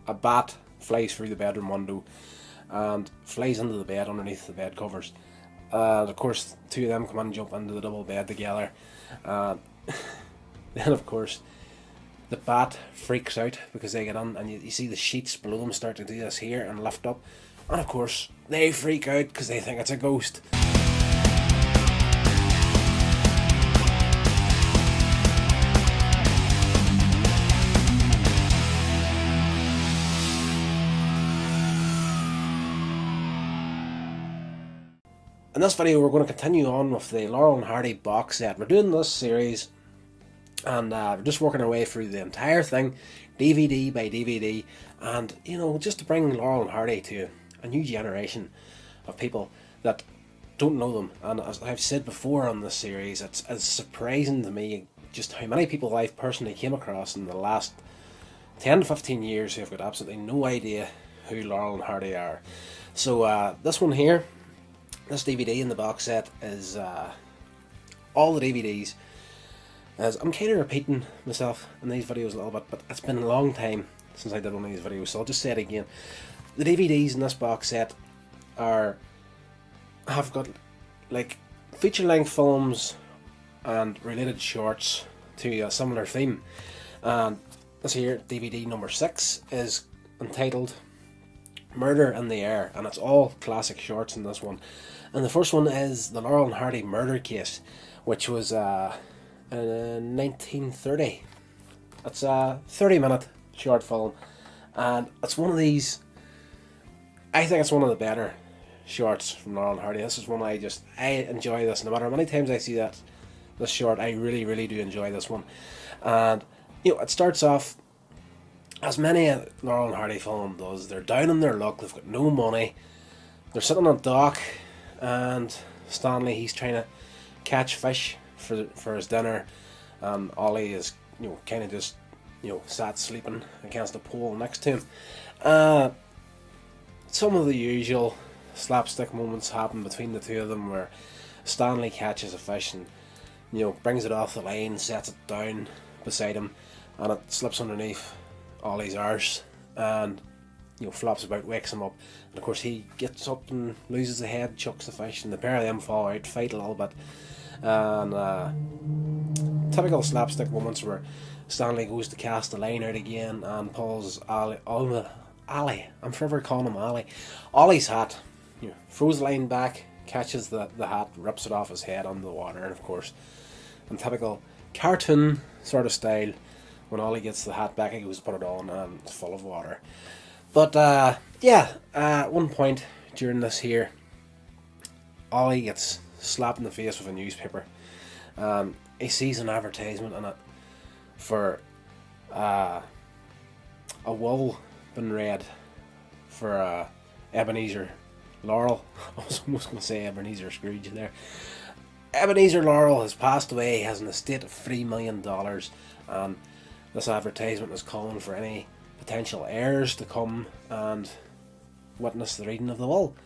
a bat flies through the bedroom window and flies into the bed underneath the bed covers. And of course, two of them come in and jump into the double bed together. And then, of course, the bat freaks out because they get in, and you see the sheets below them start to do this here and lift up. And of course, they freak out because they think it's a ghost. In this video, we're going to continue on with the Laurel and Hardy box set. We're doing this series, and we're just working our way through the entire thing, DVD by DVD, and, you know, just to bring Laurel and Hardy to a new generation of people that don't know them. And as I've said before on this series, it's surprising to me just how many people I've personally came across in the last 10 to 15 years who have got absolutely no idea who Laurel and Hardy are. So this one here, this DVD in the box set is all the DVDs. As I'm kind of repeating myself in these videos a little bit, but it's been a long time since I did one of these videos, so I'll just say it again. The DVDs in this box set have got like feature-length films and related shorts to a similar theme. And this here, DVD number 6, is entitled Murder in the Air, and it's all classic shorts in this one. And the first one is the Laurel and Hardy murder case, which was in 1930. It's a 30-minute short film, and it's one of these, I think it's one of the better shorts from Laurel and Hardy. This is one I enjoy this. No matter how many times I see this short, I really do enjoy this one. And, you know, it starts off as many a Laurel and Hardy film does. They're down on their luck, they've got no money, they're sitting on a dock, and Stanley, he's trying to catch fish for his dinner, and Ollie is, you know, kind of just, you know, sat sleeping against a pole next to him. Some of the usual slapstick moments happen between the two of them, where Stanley catches a fish and, you know, brings it off the line, sets it down beside him, and it slips underneath Ollie's arse and, you know, flops about, wakes him up, and of course he gets up and loses the head, chucks the fish, and the pair of them fall out, fight a little bit, and typical slapstick moments where Stanley goes to cast the line out again and pulls Ollie, I'm forever calling him Ollie's hat, you know, throws the line back, catches the hat, rips it off his head under the water, and of course, in typical cartoon sort of style, when Ollie gets the hat back, he goes to put it on and it's full of water. But at one point during this here, Ollie gets slapped in the face with a newspaper. He sees an advertisement in it for a will been read for Ebenezer Laurel. I was almost going to say Ebenezer Scrooge there. Ebenezer Laurel has passed away. He has an estate of $3 million, and this advertisement is calling for any potential heirs to come and witness the reading of the will.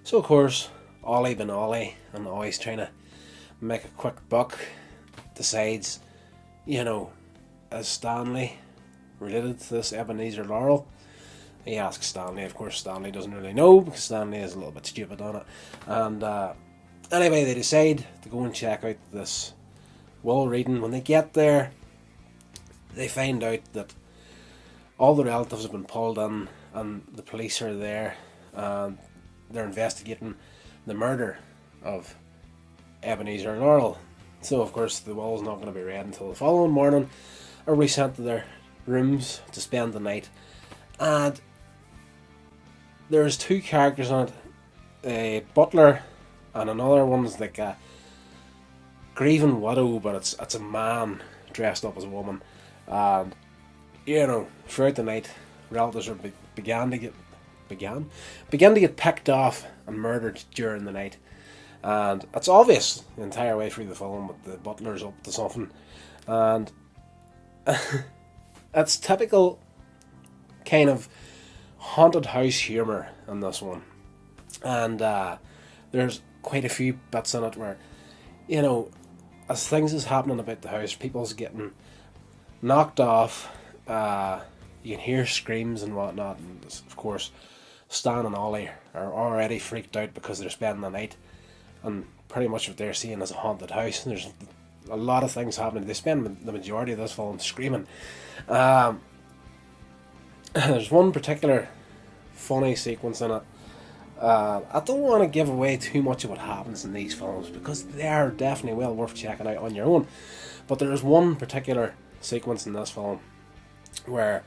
So of course, Ollie been Ollie, and always trying to make a quick buck, decides, you know, is Stanley related to this Ebenezer Laurel? He asks Stanley. Of course, Stanley doesn't really know, because Stanley is a little bit stupid on it. And anyway, they decide to go and check out this will reading. When they get there, they find out that all the relatives have been pulled in, and the police are there, and they're investigating the murder of Ebenezer Laurel. So of course the will's not going to be read until the following morning, or we sent to their rooms to spend the night. And there's two characters on it, a butler and another one's like a grieving widow, but it's a man dressed up as a woman. And, you know, throughout the night, relatives are began to get picked off and murdered during the night. And it's obvious the entire way through the film that the butler's up to something. And it's typical kind of haunted house humour in this one. And there's quite a few bits in it where, you know, as things is happening about the house, people's getting knocked off, you can hear screams and whatnot, and of course Stan and Ollie are already freaked out because they're spending the night, and pretty much what they're seeing is a haunted house. And there's a lot of things happening. They spend the majority of this film screaming. There's one particular funny sequence in it. I don't want to give away too much of what happens in these films because they are definitely well worth checking out on your own. But there is one particular sequence in this film where,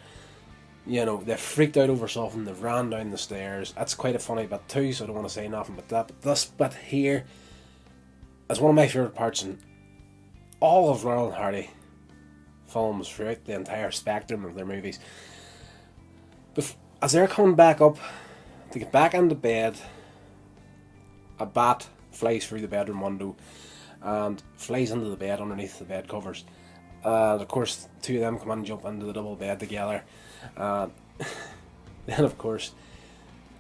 you know, they've freaked out over something, they've ran down the stairs. That's quite a funny bit too, so I don't want to say nothing but that. But this bit here is one of my favourite parts in all of Laurel and Hardy films throughout the entire spectrum of their movies. As they're coming back up to get back into bed, a bat flies through the bedroom window and flies into the bed underneath the bed covers. Of course, two of them come and jump into the double bed together. Then, of course,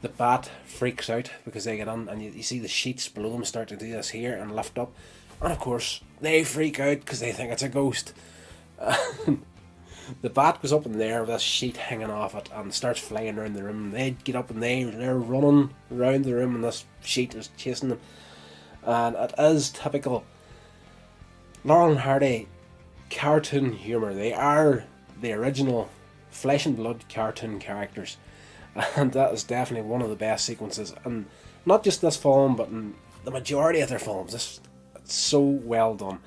the bat freaks out because they get on, and you see the sheets below them start to do this here and lift up. And of course, they freak out because they think it's a ghost. The bat goes up in there with this sheet hanging off it and starts flying around the room. They get up and they're running around the room and this sheet is chasing them. And it is typical Laurel and Hardy cartoon humour. They are the original flesh and blood cartoon characters. And that is definitely one of the best sequences. And not just this film, but in the majority of their films. It's so well done.